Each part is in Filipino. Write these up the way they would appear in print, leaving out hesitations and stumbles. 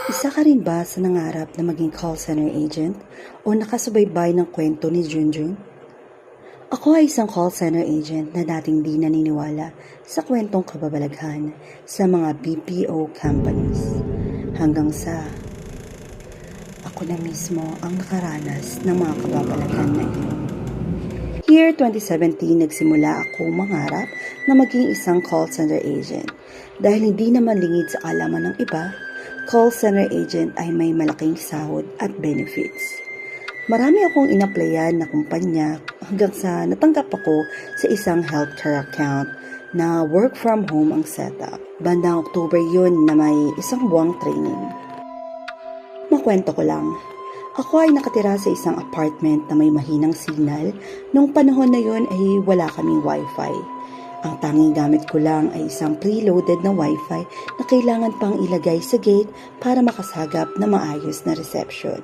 Isa ka rin ba sa nangarap na maging call center agent o nakasubaybay ng kwento ni Junjun? Ako ay isang call center agent na dating di naniniwala sa kwentong kababalaghan sa mga BPO companies. Hanggang sa ako na mismo ang nakaranas ng mga kababalaghan na iyon. Year 2017, nagsimula ako mangarap na maging isang call center agent. Dahil hindi naman lingid sa kaalaman ng iba, call center agent ay may malaking sahod at benefits. Marami akong inaplayan na kumpanya hanggang sa natanggap ako sa isang healthcare account na work from home ang setup. Bandang October yun na may isang buwang training. Makwento ko lang. Ako ay nakatira sa isang apartment na may mahinang signal. Noong panahon na yun ay wala kaming wifi. Ang tanging gamit ko lang ay isang preloaded na wifi na kailangan pang ilagay sa gate para makasagap na maayos na reception.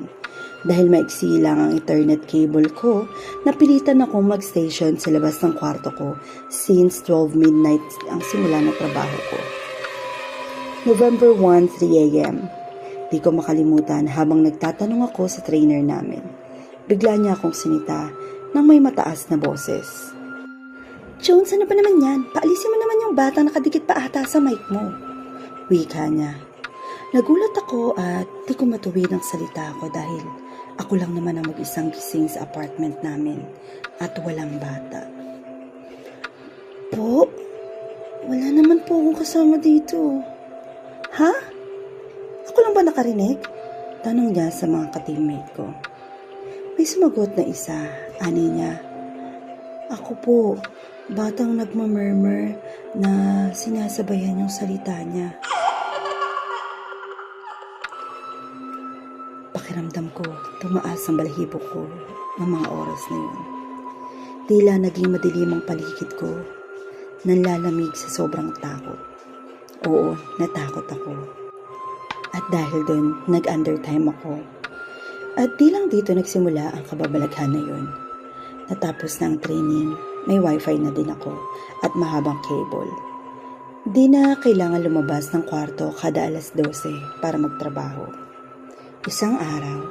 Dahil maiksi lang ang Ethernet cable ko, napilitan akong mag-station sa labas ng kwarto ko since 12 midnight ang simula ng trabaho ko. November 1, 3 a.m. Di ko makalimutan habang nagtatanong ako sa trainer namin. Bigla niya akong sinita nang may mataas na boses. Jones, ano ba naman yan? Paalisin mo naman yung batang nakadikit pa ata sa mic mo. Wika niya. Nagulat ako at di ko matuwid ang salita ko dahil ako lang naman ang mag-isang gising sa apartment namin at walang bata. Po? Wala naman po akong kasama dito. Ha? Ako lang ba nakarinig? Tanong niya sa mga ka-teammate ko. May sumagot na isa, ani niya. Ako po, batang nagmamurmur na sinasabayan yung salita niya. Pakiramdam ko, tumaas ang balahibo ko ng mga oras na yun. Tila naging madilim ang paligid ko, nanlalamig sa sobrang takot. Oo, natakot ako. At dahil doon, nag-undertime ako. At di lang dito nagsimula ang kababalaghan na yun. Natapos na ang training, may wifi na din ako at mahabang cable. Di na kailangan lumabas ng kwarto kada alas 12 para magtrabaho. Isang araw,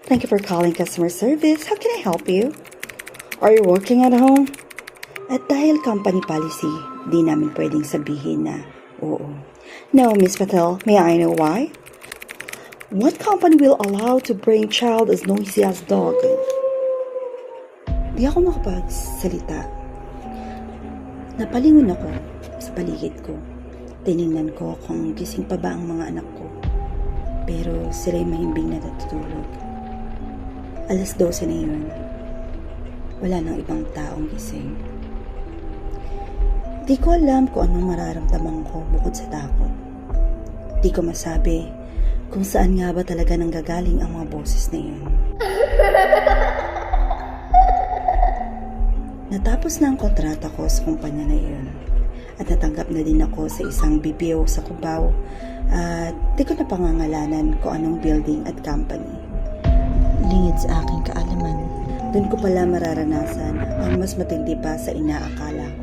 thank you for calling customer service. How can I help you? Are you working at home? At dahil company policy, di namin pwedeng sabihin na oo. No, Miss Patel, may I know why? What company will allow to bring child as noisy as dog? Di ako makapagsalita. Napalingon ako sa paligid ko. Tiningnan ko kung gising pa ba ang mga anak ko. Pero sila'y mahimbing na natutulog. Alas 12 na yun. Wala nang ibang taong gising. Di ko alam kung anong mararamdaman ko bukod sa takot. Di ko masabi kung saan nga ba talaga nanggagaling ang mga boses na yun. Natapos na ang kontrata ko sa kumpanya na iyon at natanggap na din ako sa isang BPO sa Cubao at di ko na pangangalanan kung anong building at company. Lingid sa aking kaalaman, doon ko pala mararanasan ang mas matindi pa sa inaakala ko.